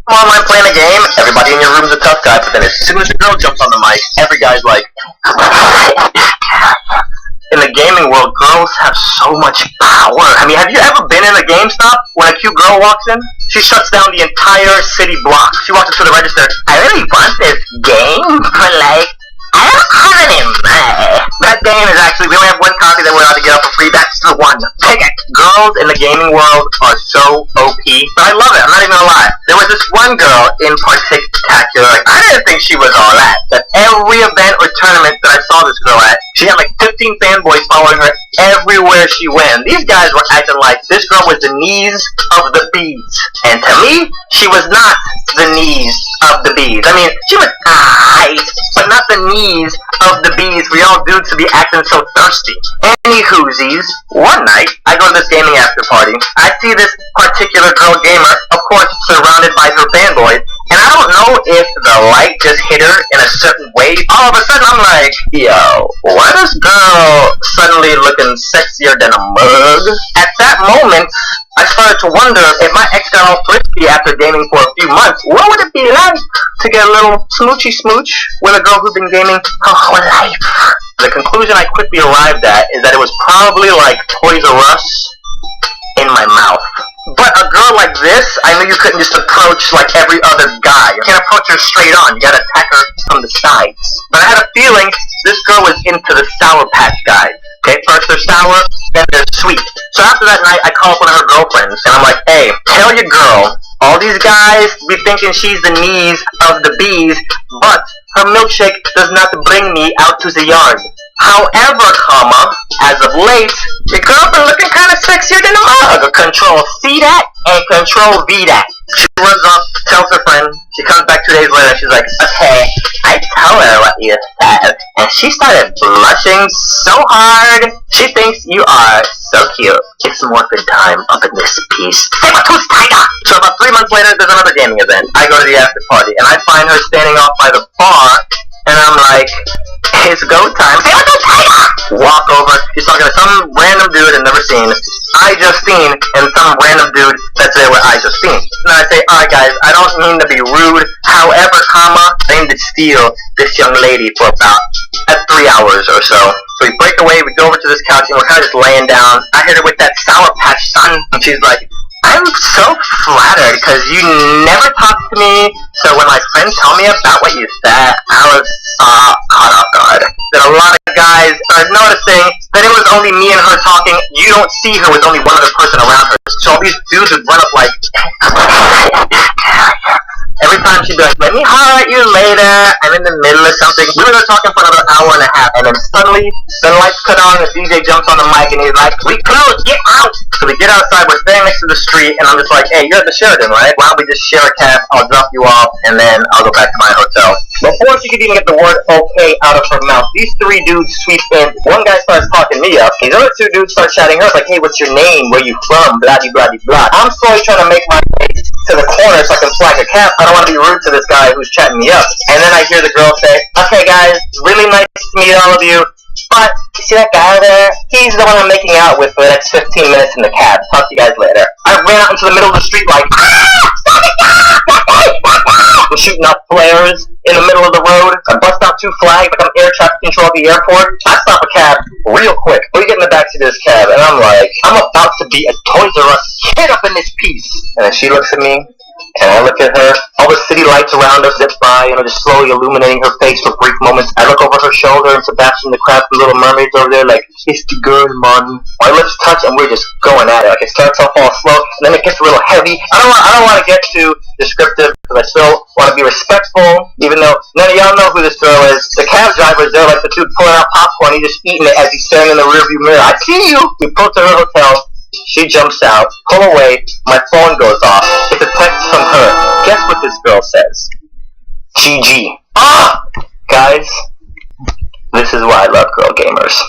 online playing a game, everybody in your room's a tough guy, but then as soon as the girl jumps on the mic, every guy's like, in the gaming world, girls have so much power. I mean, have you ever been in a GameStop when a cute girl walks in? She shuts down the entire city block. She walks up to the register. I really want this game, but like, I don't have it in my. That game is actually, we only have one copy that we're allowed to get up for free. That's the one. Take it. Girls in the gaming world are so OP, but I love it. I'm not even gonna lie. There was this one girl in particular. Like, I didn't think she was all that. But every event or tournament that I saw this girl at, she had like 15 fanboys following her everywhere she went. These guys were acting like this girl was the knees of the bees. And to me, she was not the knees of the bees. I mean, she was aight, but not the knees of the bees for y'all dudes to be acting so thirsty. Anywhoosies, one night, I go to this gaming after party. I see this particular girl gamer, of course, surrounded by her fanboys. And I don't know if the light just hit her in a certain way. All of a sudden, I'm like, yo, why is this girl suddenly looking sexier than a mug? At that moment, I started to wonder if my ex got all frisky after gaming for a few months, what would it be like to get a little smoochy smooch with a girl who's been gaming her whole life? The conclusion I quickly arrived at is that it was probably like Toys R Us in my mouth. But a girl like this, I knew you couldn't just approach like every other guy. You can't approach her straight on. You gotta attack her from the sides. But I had a feeling this girl was into the Sour Patch guys. Okay, first they're sour, then they're sweet. So after that night, I called one of her girlfriends, and I'm like, hey, tell your girl, all these guys be thinking she's the knees of the bees, but her milkshake does not bring me out to the yard. However, as of late, your girl been looking kind of sexier than a mug. Control C that and Control V that. She runs off, tells her friend. She comes back 2 days later. She's like, okay, I told her what you said, and she started blushing so hard. She thinks you are so cute. It's more good time up in this piece. Say what who's tiger? So about 3 months later, there's another gaming event. I go to the after party, and I find her standing off by the bar, and I'm like, it's go time. Say what who's tiger? Walk over. She's talking to some random dude I've never seen. I just seen, and some random dude that's there with I just seen. And I say, alright guys, I don't mean to be rude. However, I aim to steal this young lady for about 3 hours or so. So we break away, we go over to this couch, and we're kind of just laying down. I hit her with that Sour Patch son, and she's like, I'm so flattered because you never talked to me. So when my friend told me about what you said, I was caught off guard. That a lot of guys are noticing that it was only me and her talking. You don't see her with only one other person around her. So all these dudes would run up like, every time she'd be like, let me holler at you later. I'm in the middle of something. We were there talking for another hour and a half, and then suddenly the lights cut on, and the DJ jumps on the mic, and he's like, we close, get out. So we get outside, we're standing next to the street, and I'm just like, hey, you're at the Sheraton, right? Why don't we just share a cab? I'll drop you off, and then I'll go back to my hotel. Before she could even get the word okay out of her mouth, these 3 dudes sweep in. One guy starts talking me up. These other 2 dudes start chatting her up, like, hey, what's your name? Where you from? Blah, blah, blah, blah. I'm slowly trying to make my way to the corner so I can flag a cab. I don't want to be rude to this guy who's chatting me up. And then I hear the girl say, okay guys, really nice to meet all of you, but you see that guy over there? He's the one I'm making out with for the next 15 minutes in the cab. Talk to you guys later. I ran out into the middle of the street like, stop it, we're shooting up flares in the middle of the road. I bust out 2 flags like I'm air traffic control at the airport. I stop a cab real quick. We get in the backseat of this cab, and I'm like, I'm about to be a Toys R Us kid up in this piece. And then she looks at me, and I look at her. All the city lights around us zip by, just slowly illuminating her face for brief moments. I look over her shoulder, and Sebastian the Crab from Little Mermaids over there, like, it's the girl, man. My lips touch, and we're just going at it. Like, it starts off all slow, and then it gets a little heavy. I don't want to get too descriptive, because I still want to be respectful, even though none of y'all know who this girl is. The cab driver's there, like the dude pulling out popcorn. He's just eating it as he's staring in the rearview mirror. I see you! We pull to her hotel. She jumps out, pull away, my phone goes off. It's a text from her. Guess what this girl says? GG. Guys, this is why I love girl gamers.